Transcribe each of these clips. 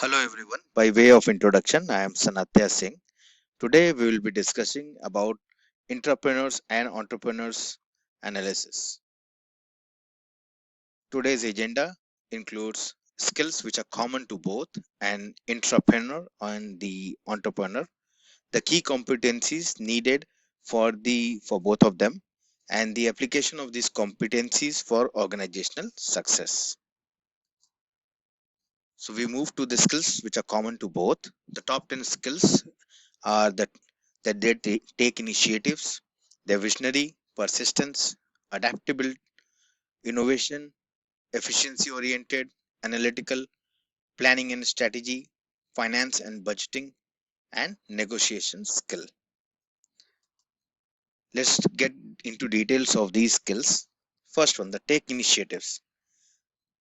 Hello everyone. By way of introduction, I am Sanatya Singh. Today we will be discussing about entrepreneurs and entrepreneurs analysis. Today's agenda includes skills which are common to both an entrepreneur and the entrepreneur, the key competencies needed for both of them, and the application of these competencies for organizational success. So we move to the skills which are common to both. The top 10 skills are that they take initiatives, they're visionary, persistence, adaptable, innovation, efficiency oriented, analytical, planning and strategy, finance and budgeting, and negotiation skill. Let's get into details of these skills. First one, the take initiatives.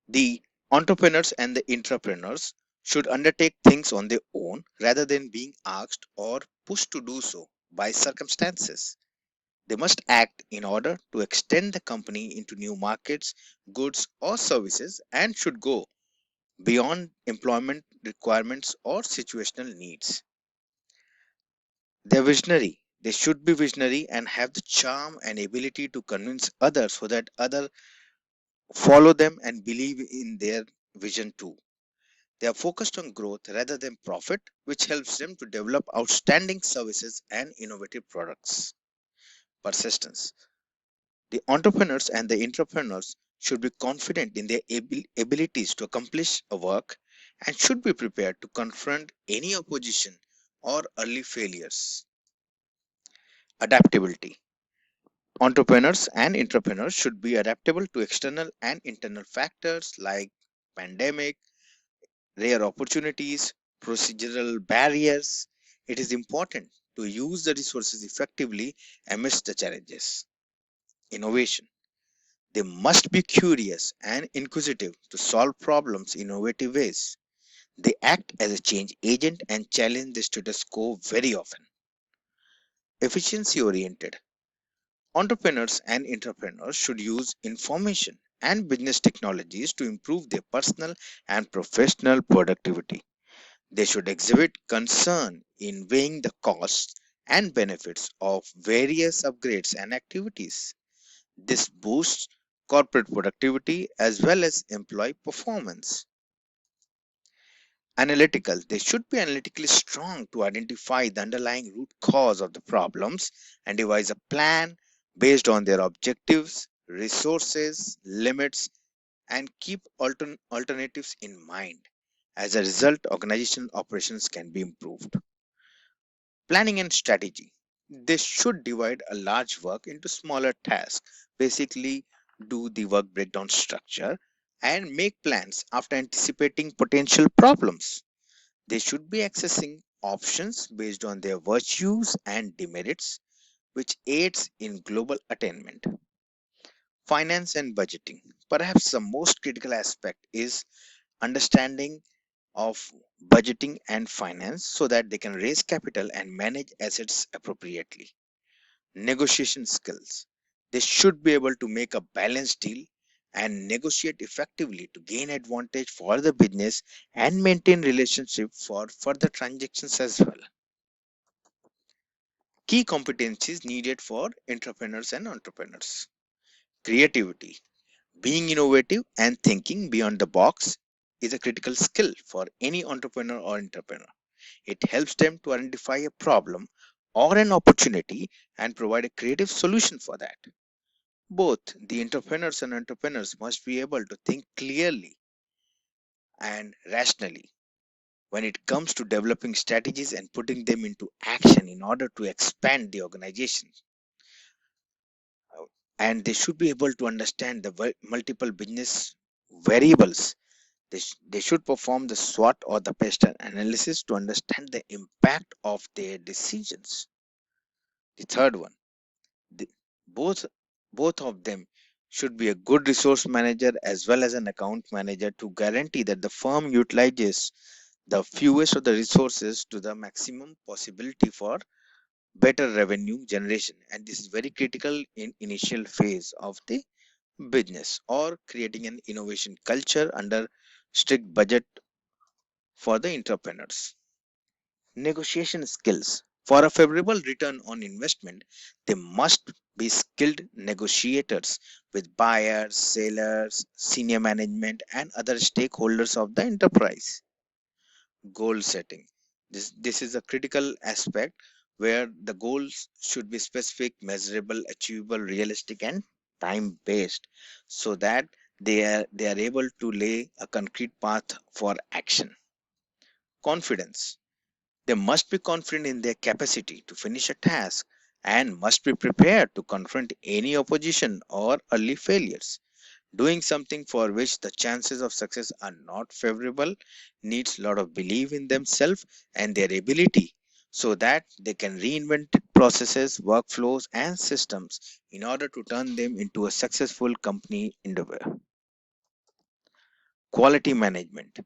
The entrepreneurs and the intrapreneurs should undertake things on their own rather than being asked or pushed to do so by circumstances. They must act in order to extend the company into new markets, goods, or services and should go beyond employment requirements or situational needs. They're visionary. They should be visionary and have the charm and ability to convince others so that others follow them and believe in their vision too. They are focused on growth rather than profit, which helps them to develop outstanding services and innovative products. Persistence. The entrepreneurs and the entrepreneurs should be confident in their abilities to accomplish a work and should be prepared to confront any opposition or early failures. Adaptability. Entrepreneurs and entrepreneurs should be adaptable to external and internal factors like pandemic, rare opportunities, procedural barriers. It is important to use the resources effectively amidst the challenges. Innovation. They must be curious and inquisitive to solve problems in innovative ways. They act as a change agent and challenge the status quo very often. Efficiency oriented. Entrepreneurs and entrepreneurs should use information and business technologies to improve their personal and professional productivity. They should exhibit concern in weighing the costs and benefits of various upgrades and activities. This boosts corporate productivity as well as employee performance. Analytical. They should be analytically strong to identify the underlying root cause of the problems and devise a plan based on their objectives, resources, limits, and keep alternatives in mind. As a result, organizational operations can be improved. Planning and strategy. They should divide a large work into smaller tasks, basically, do the work breakdown structure, and make plans after anticipating potential problems. They should be accessing options based on their virtues and demerits, which aids in global attainment. Finance and budgeting. Perhaps the most critical aspect is understanding of budgeting and finance so that they can raise capital and manage assets appropriately. Negotiation skills. They should be able to make a balanced deal and negotiate effectively to gain advantage for the business and maintain relationship for further transactions as well. Key competencies needed for entrepreneurs and entrepreneurs. Creativity. Being innovative and thinking beyond the box is a critical skill for any entrepreneur or entrepreneur. It helps them to identify a problem or an opportunity and provide a creative solution for that. Both the entrepreneurs and entrepreneurs must be able to think clearly and rationally when it comes to developing strategies and putting them into action in order to expand the organization. And they should be able to understand the multiple business variables. They should perform the SWOT or the pest analysis to understand the impact of their decisions. The third one, the, both both of them should be a good resource manager as well as an account manager to guarantee that the firm utilizes the fewest of the resources to the maximum possibility for better revenue generation, and this is very critical in initial phase of the business or creating an innovation culture under strict budget for the entrepreneurs. Negotiation skills. For a favorable return on investment, they must be skilled negotiators with buyers, sellers, senior management, and other stakeholders of the enterprise. Goal setting. This is a critical aspect where the goals should be specific, measurable, achievable, realistic, and time based so that they are able to lay a concrete path for action. Confidence. They must be confident in their capacity to finish a task and must be prepared to confront any opposition or early failures. Doing something for which the chances of success are not favorable needs a lot of belief in themselves and their ability so that they can reinvent processes, workflows, and systems in order to turn them into a successful company endeavor. Quality management.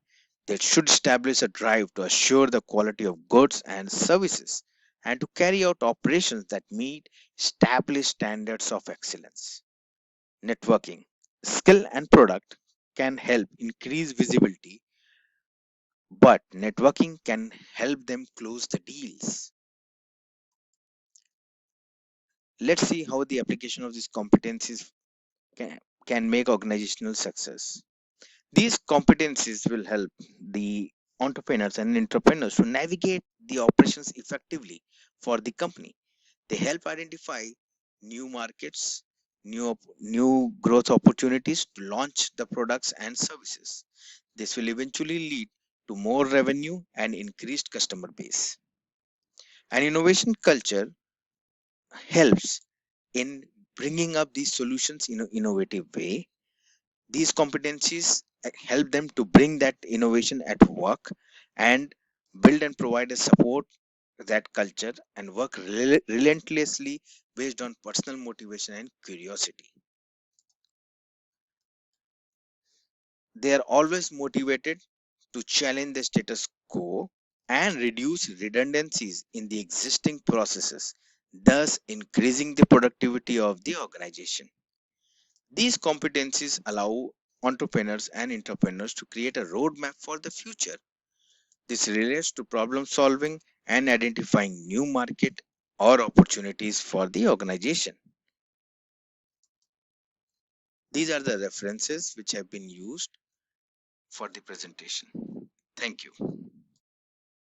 They should establish a drive to assure the quality of goods and services and to carry out operations that meet established standards of excellence. Networking. Skill and product can help increase visibility, but networking can help them close the deals. Let's see how the application of these competencies can, can make organizational success. These competencies will help the entrepreneurs and entrepreneurs to navigate the operations effectively for the company. They help identify new markets, new growth opportunities to launch the products and services. This will eventually lead to more revenue and increased customer base. An innovation culture helps in bringing up these solutions in an innovative way. These competencies help them to bring that innovation at work and build and provide a support that culture and work relentlessly based on personal motivation and curiosity. They are always motivated to challenge the status quo and reduce redundancies in the existing processes, thus increasing the productivity of the organization. These competencies allow entrepreneurs and entrepreneurs to create a roadmap for the future. This relates to problem solving and identifying new market or opportunities for the organization. These are the references which have been used for the presentation. Thank you.